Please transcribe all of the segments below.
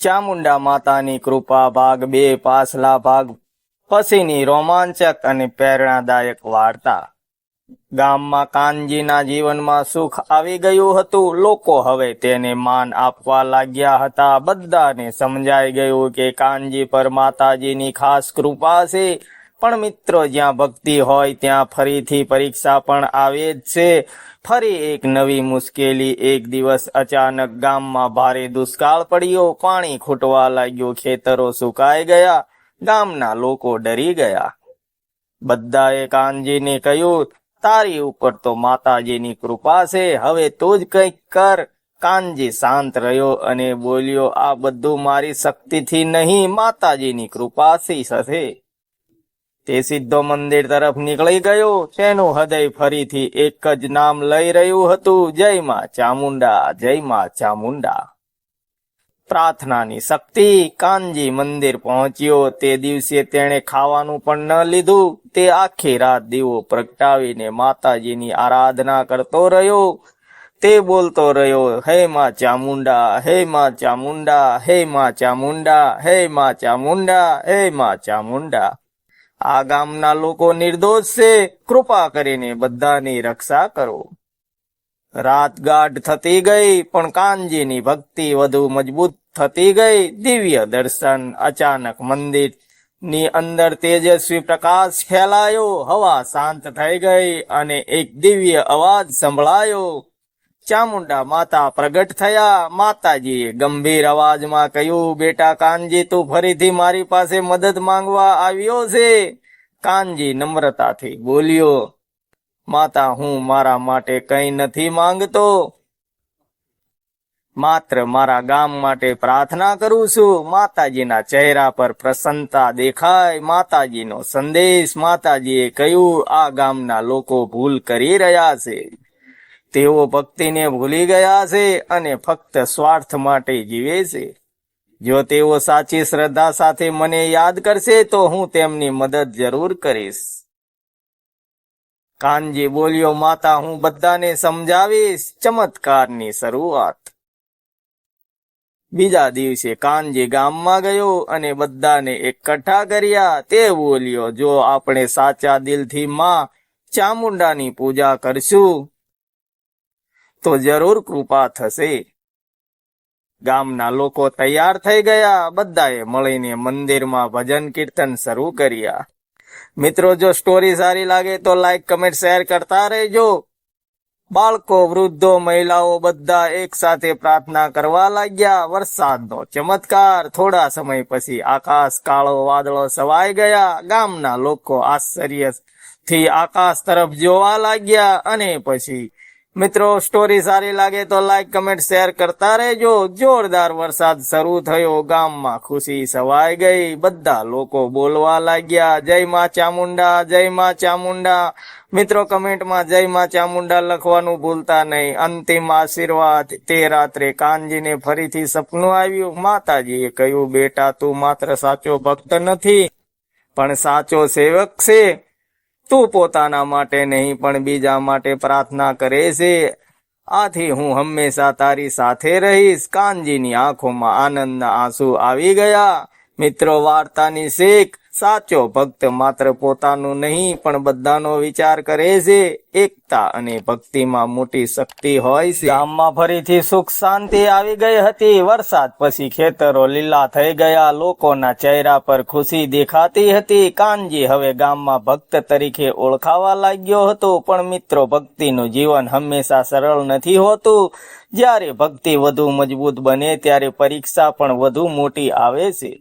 ચામુંડા માતાની કૃપા ભાગ 2 પાછલા ભાગ પછીની રોમાંચક અને પ્રેરણાદાયક વાર્તા। ગામમાં કાનજીના જીવનમાં સુખ આવી ગયું હતું। લોકો હવે તેને માન આપવા લાગ્યા હતા। બધાને સમજાઈ ગયું કે કાનજી પર માતાજીની ખાસ કૃપા છે। પણ મિત્રો, જ્યાં ભક્તિ હોય ત્યાં ફરીથી પરીક્ષા પણ આવે જ છે। ફરી એક નવી મુશ્કેલી। એક દિવસ અચાનક ગામમાં ભારે દુષ્કાળ પડ્યો। પાણી ખૂટવા લાગ્યું, ખેતરો સુકાઈ ગયા, ગામના લોકો ડરી ગયા। બધાએ કાનજીને કહ્યું, તારી ઉપર તો માતાજીની કૃપા છે, હવે તું જ કંઈક કર। કાનજી શાંત રહ્યો અને બોલ્યો, આ બધું મારી શક્તિથી નહીં, માતાજીની કૃપાથી થશે। તે સીધો મંદિર તરફ નીકળી ગયો। તેનું હૃદય ફરીથી એક જ નામ લઈ રહ્યું હતું, જય માં ચામુંડા, જય માં ચામુંડા। પ્રાર્થનાની શક્તિ। કાનજી મંદિર પહોંચ્યો। તે દિવસે તેણે ખાવાનું પણ ન લીધું। તે આખી રાત દીવો પ્રગટાવીને માતાજીની આરાધના કરતો રહ્યો। તે બોલતો રહ્યો, હે માં ચામુંડા, હે માં ચામુંડા, હે માં ચામુંડા, હે માં ચામુંડા, હે માં ચામુંડા। આ ગામના લોકો નિર્દોષ છે, કૃપા કરીને બધાની રક્ષા કરો। રાત ગાઢ થતી ગઈ, પણ કાનજીની ભક્તિ વધુ મજબૂત થતી ગઈ। દિવ્ય દર્શન। અચાનક મંદિરની અંદર તેજસ્વી પ્રકાશ ફેલાયો। હવા શાંત થઈ ગઈ અને એક દિવ્ય અવાજ સંભળાયો। ચામુંડા માતા પ્રગટ થયા। માતાજીએ ગંભીર અવાજમાં કહ્યું, બેટા કાનજી, તું ફરીથી મારી પાસે મદદ માંગવા આવ્યો છે? કાનજી નમ્રતાથી બોલ્યો, માતા, હું મારા માટે કંઈ નથી માંગતો, માત્ર મારા ગામ માટે પ્રાર્થના કરું છું। માતાજીના ચહેરા પર પ્રસન્નતા દેખાય। માતાજીનો સંદેશ। માતાજીએ કહ્યું, આ ગામના લોકો ભૂલ કરી રહ્યા છે। તેઓ ભક્તિને ભૂલી ગયા છે અને ફક્ત સ્વાર્થ માટે જીવે છે। જો તેઓ સાચી શ્રદ્ધા સાથે મને યાદ કરશે તો હું તેમની મદદ જરૂર કરીશ। કાનજી બોલ્યો, માતા, હું બધાને સમજાવીશ। ચમત્કારની શરૂઆત। બીજા દિવસે કાનજી ગામમાં ગયો અને બધાને એકઠા કર્યા। તે બોલ્યો, જો આપણે સાચા દિલથી માં ચામુંડાની પૂજા કરશું તો જરૂર કૃપા થશે। ગામના લોકો તૈયાર થઈ ગયા। બધાએ મળીને મંદિરમાં ભજન કીર્તન શરૂ કર્યા। મિત્રો, જો સ્ટોરી સારી લાગે તો લાઈક, કમેન્ટ, શેર કરતા રહેજો। બાળકો, વૃદ્ધો, મહિલાઓ બધા એક સાથે પ્રાર્થના કરવા લાગ્યા। વરસાદનો ચમત્કાર। થોડા સમય પછી આકાશ કાળો વાદળો છવાઈ ગયા। ગામના લોકો આશ્ચર્યથી આકાશ તરફ જોવા લાગ્યા। અને પછી મિત્રો, સ્ટોરી સારી લાગે તો લાઈક, કમેન્ટ, શેર કરતા રહેજો। જોરદાર વરસાદ શરૂ થયો। ગામમાં ખુશી છવાઈ ગઈ। બધા લોકો બોલવા લાગ્યા, જય માં ચામુંડા, જય માં ચામુંડા। મિત્રો, કમેન્ટમાં જય માં ચામુંડા લખવાનું ભૂલતા નહીં। અંતિમ આશીર્વાદ। તે રાત્રે કાનજીને ફરીથી સપનું આવ્યું। માતાજીએ કહ્યું, બેટા, તું માત્ર સાચો ભક્ત નથી પણ સાચો સેવક છે। તું પોતાના માટે નહીં પણ બીજા માટે પ્રાર્થના કરે છે, આથી હું હંમેશા તારી સાથે રહીશ। કાનજીની આંખોમાં આનંદના આંસુ આવી ગયા। મિત્રો, વાર્તાની શીખ। સાચો ભક્ત માત્ર પોતાનું નહીં પણ બધાનો વિચાર કરે છે। એકતા અને ભક્તિમાં મોટી શક્તિ હોય છે। ગામમાં ફરીથી સુખ શાંતિ આવી ગઈ હતી। વરસાદ પછી ખેતરો લીલા થઈ ગયા। લોકોના ચહેરા પર ખુશી દેખાતી હતી। કાનજી હવે ગામમાં ભક્ત તરીકે ઓળખાવા લાગ્યો હતો। પણ મિત્રો, ભક્તિનું જીવન હંમેશા સરળ નથી હોતું। જ્યારે ભક્તિ વધુ મજબૂત બને ત્યારે પરીક્ષા પણ વધુ મોટી આવે છે।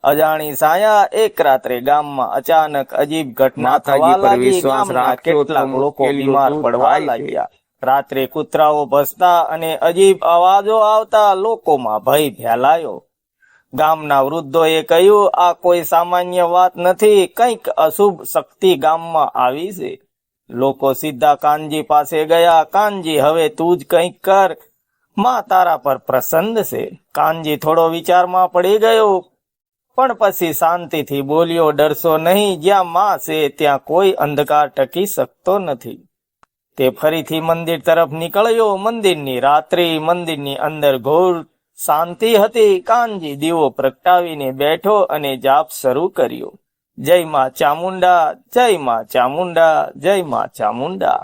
અજાણી સાયા। એક રાત્રે ગામમાં અચાનક અજીબ ઘટના થવા લાગી। ગામના કેટલાક લોકો બીમાર પડવા લાગ્યા। રાત્રે કૂતરાઓ ભસતા અને અજીબ અવાજો આવતા। લોકોમાં ભય ફેલાયો। ગામના વૃદ્ધોએ કહ્યું, આ કોઈ સામાન્ય વાત નથી, કંઈક અશુભ શક્તિ ગામમાં આવી છે। લોકો સીધા કાનજી પાસે ગયા। કાનજી, હવે તું જ કંઈક કર, માં તારા પર પ્રસન્ન છે। કાનજી થોડો વિચારમાં પડી ગયો, પણ પછી શાંતિથી બોલ્યો, ડરશો નહીં, જ્યાં માં છે ત્યાં કોઈ અંધકાર ટકી શકતો નથી। તે ફરીથી મંદિર તરફ નીકળ્યો। મંદિરની રાત્રિ। મંદિરની અંદર ઘોર શાંતિ હતી. કાનજી દીવો પ્રગટાવીને બેઠો અને જાપ શરૂ કર્યો. જય માં ચામુંડા, જય માં ચામુંડા, જય માં ચામુંડા.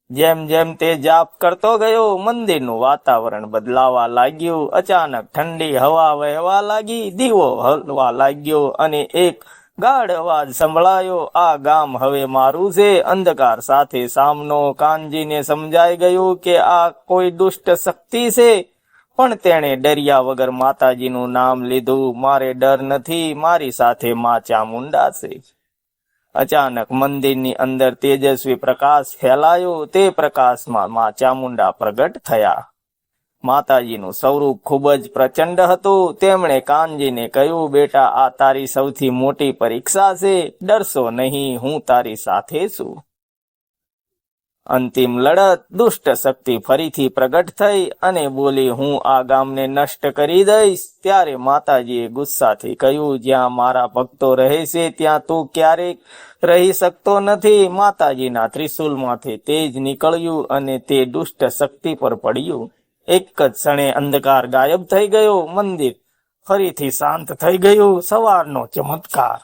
જેમ જેમ તે જાપ કરતો ગયો મંદિરનું વાતાવરણ બદલાવા લાગ્યું. અચાનક ઠંડી હવા વહેવા લાગી, દીવો હલવા લાગ્યો અને એક ગાઢ અવાજ સંભળાયો, આ ગામ હવે મારું છે. અંધકાર સાથે સામનો. કાનજીને સમજાઈ ગયું કે આ કોઈ દુષ્ટ શક્તિ છે, પણ તેણે ડર્યા વગર માતાજીનું નામ લીધું. મારે ડર નથી, મારી સાથે માં ચામુંડા છે. અચાનક મંદિરની અંદર તેજસ્વી પ્રકાશ ફેલાયો. તે પ્રકાશમાં માં ચામુંડા પ્રગટ થયા. માતાજીનું સ્વરૂપ ખૂબ જ પ્રચંડ હતું. તેમણે કાનજીને કહ્યું, બેટા, આ તારી સૌથી મોટી પરીક્ષા છે. ડરશો નહીં, હું તારી સાથે છું. અંતિમ લડત. દુષ્ટ શક્તિ ફરીથી પ્રગટ થઈ અને બોલી, હું આ ગામને નષ્ટ કરી દઈશ. ત્યારે માતાજીએ ગુસ્સાથી કહ્યું, જ્યાં મારા ભક્તો રહે છે ત્યાં તું ક્યારેક રહી શકતો નથી. માતાજીના ત્રિશુલમાંથી તેજ નીકળ્યું અને તે દુષ્ટ શક્તિ પર પડ્યું. એક જ ક્ષણે અંધકાર ગાયબ થઈ ગયો. મંદિર ફરીથી શાંત થઈ ગયું. સવારનો ચમત્કાર.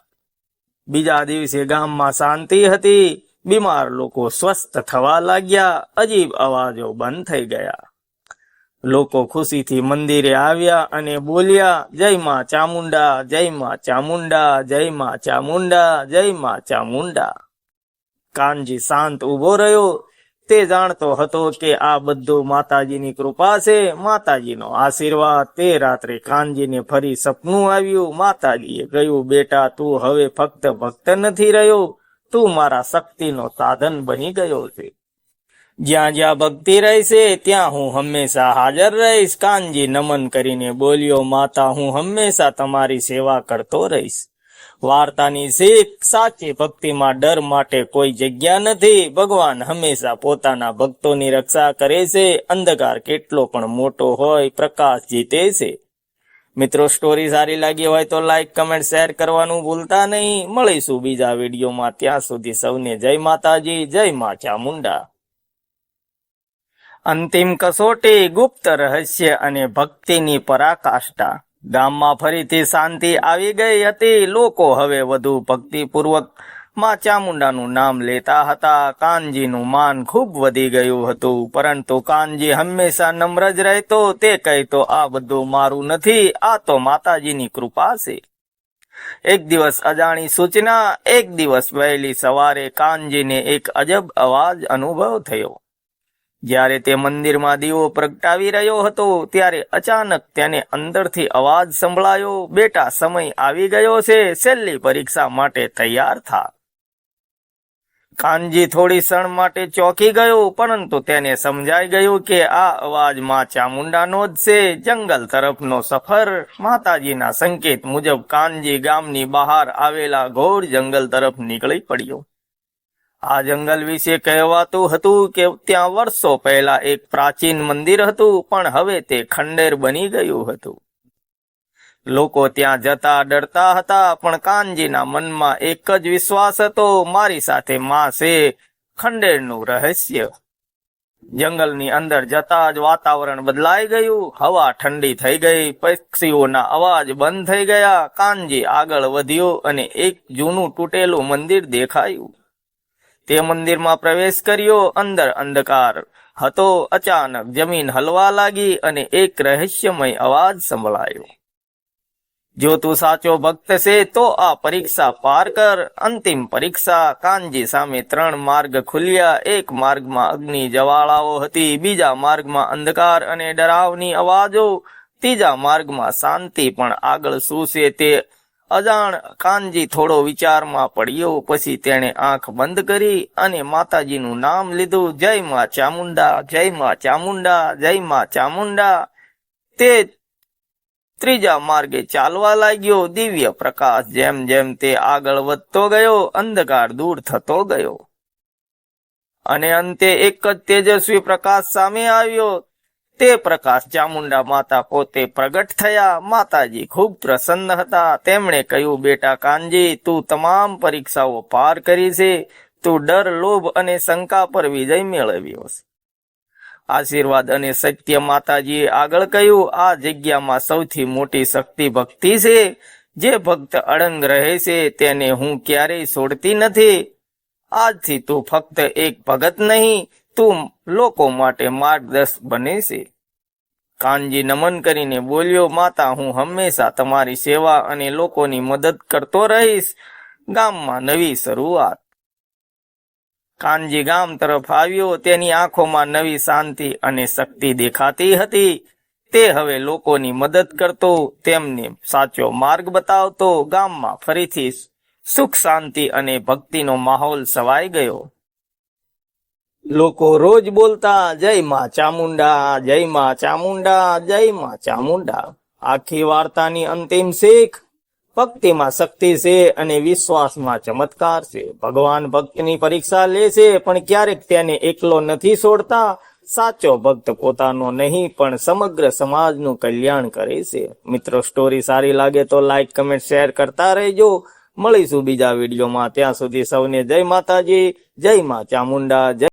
બીજા દિવસે ગામમાં શાંતિ હતી. બીમાર લોકો સ્વસ્થ થવા લાગ્યા. અજીબ અવાજો બંધ થઈ ગયા. લોકો ખુશીથી મંદિરે આવ્યા અને બોલ્યા, જય માં ચામુંડા, જય માં ચામુંડા, જય માં ચામુંડા, જય માં ચામુંડા. કાનજી શાંત ઊભો રહ્યો. તે જાણતો હતો કે આ બધું માતાજીની કૃપા છે, માતાજીનો આશીર્વાદ. તે રાત્રે કાનજીને ફરી સપનું આવ્યું. માતાજીએ કહ્યું, બેટા, તું હવે ફક્ત ભક્ત નથી રહ્યો, તું મારા શક્તિનો સાધન બની ગયો છે. જ્યાં જ્યાં ભક્તિ રહેશે ત્યાં હું હંમેશા હાજર રહીશ. કાનજી નમન કરીને બોલ્યો, માતા, હું હંમેશા તમારી સેવા કરતો રહીશ. વાર્તાની શીખ. સાચી ભક્તિમાં ડર માટે કોઈ જગ્યા નથી. ભગવાન હંમેશા પોતાના ભક્તોની રક્ષા કરે છે. અંધકાર કેટલો પણ મોટો હોય, પ્રકાશ જીતે છે. મિત્રો, સ્ટોરી સારી લાગી હોય તો લાઈક, કમેન્ટ, શેર કરવાનું ભૂલતા નહીં. મળીશું બીજા વિડીયોમાં. ત્યાં સુધી સૌને જય માતાજી, જય માં ચામુંડા. અંતિમ કસોટી. ગુપ્ત રહસ્ય અને ભક્તિની પરાકાષ્ઠા. ગામમાં ફરીથી શાંતિ આવી ગઈ હતી. લોકો હવે વધુ ભક્તિપૂર્વક માં ચામુંડાનું નામ લેતા હતા. કાનજીનું માન ખૂબ વધી ગયું હતું, પરંતુ કાનજી હંમેશા નમ્ર જ રહેતો. તે કહેતો, આ બધું મારું નથી, આ તો માતાજીની કૃપા છે. એક દિવસ અજાણી સૂચના. એક દિવસ વહેલી સવારે કાનજીને એક અજબ અવાજ અનુભવ થયો. જ્યારે તે મંદિરમાં દીવો પ્રગટાવી રહ્યો હતો ત્યારે અચાનક તેને અંદરથી અવાજ સંભળાયો, બેટા, સમય આવી ગયો છે, છેલ્લી પરીક્ષા માટે તૈયાર થા. કાનજી થોડી ક્ષણ માટે ચોંકી ગયો, પરંતુ તેને સમજાઈ ગયું કે આ અવાજ માં ચામુંડાનો જ છે. જંગલ તરફનો સફર. માતાજીના સંકેત મુજબ કાનજી ગામની બહાર આવેલા ઘોર જંગલ તરફ નીકળી પડ્યો. આ જંગલ વિશે કહેવાતું હતું કે ત્યાં વર્ષો પહેલા એક પ્રાચીન મંદિર હતું, પણ હવે તે ખંડેર બની ગયું હતું. લોકો ત્યાં જતા ડરતા હતા, પણ કાનજીના મનમાં એક જ વિશ્વાસ હતો, મારી સાથે માં છે. ખંડેરનું રહસ્ય. જંગલની અંદર જતા જ વાતાવરણ બદલાઈ ગયું. હવા ઠંડી થઈ ગઈ. પક્ષીઓના અવાજ બંધ થઈ ગયા. કાનજી આગળ વધ્યો અને એક જૂનું તૂટેલું મંદિર દેખાયું. તે મંદિરમાં પ્રવેશ કર્યો. અંદર અંધકાર હતો. અચાનક જમીન હલવા લાગી અને એક રહસ્યમય અવાજ સંભળાયો, જો તું સાચો ભક્ત છે તો આ પરીક્ષા પાર કર. અંતિમ પરીક્ષા. કાનજી સામે 3 માર્ગ ખુલ્યા. એક માર્ગમાં અગ્નિ જ્વાળાઓ હતી, બીજા માર્ગમાં અંધકાર અને ડરાવની અવાજો, ત્રીજા માર્ગમાં શાંતિ. પણ આગળ શું છે તે અજાણ કાનજી થોડો વિચારમાં પડ્યો. પછી તેણે આંખ બંધ કરી અને માતાજીનું નામ લીધું, જય માં ચામુંડા, જય માં ચામુંડા, જય માં ચામુંડા. તે ત્રીજા માર્ગે ચાલવા લાગ્યો. દિવ્ય પ્રકાશ. જેમ જેમ તે આગળ વધતો ગયો અંધકાર દૂર થતો ગયો અને અંતે એક જ તેજસ્વી પ્રકાશ સામે આવ્યો. તે પ્રકાશ ચામુંડા માતા પોતે પ્રગટ થયા. માતાજી ખૂબ પ્રસન્ન હતા. તેમણે કહ્યું, બેટા કાનજી, તું તમામ પરીક્ષાઓ પાર કરી છે. તું ડર, લોભ અને શંકા પર વિજય મેળવ્યો છે. આશીર્વાદ અને સત્ય માતાજીએ આગળ કહ્યું, આ જગ્યામાં સૌથી મોટી શક્તિ ભક્તિ છે. જે ભક્ત અડંગ રહે છે તેને હું ક્યારેય છોડતી નથી. આજથી તું ફક્ત એક ભગત નહીં, તું લોકો માટે માર્ગદર્શક બને છે. કાનજી નમન કરીને બોલ્યો, માતા, હું હંમેશા તમારી સેવા અને લોકોની મદદ કરતો રહીશ. ગામમાં નવી શરૂઆત. કાનજી ગામ તરફ આવ્યો. તેની આંખોમાં નવી શાંતિ અને શક્તિ દેખાતી હતી. તે હવે લોકોની મદદ કરતો, તેમને સાચો માર્ગ બતાવતો. ગામમાં ફરીથી સુખ, શાંતિ અને ભક્તિનો માહોલ છવાઈ ગયો. લોકો રોજ બોલતા, જય માં ચામુંડા, જય માં ચામુંડા, જય માં ચામુંડા. આખી વાર્તાની અંતિમ શીખ, ભક્તિમાં શક્તિ છે અને વિશ્વાસમાં ચમત્કાર છે. ભગવાન ભક્તની પરીક્ષા લે છે, પણ ક્યારેક તેને એકલો નથી છોડતા. સાચો ભક્ત પોતાનો નહીં પણ સમગ્ર સમાજનું કલ્યાણ કરે છે. મિત્રો, સ્ટોરી સારી લાગે તો લાઈક, કમેન્ટ, શેર કરતા રહેજો. મળીશું બીજા વિડીયોમાં. ત્યાં સુધી સૌને જય માતાજી, જય માં ચામુંડા, જય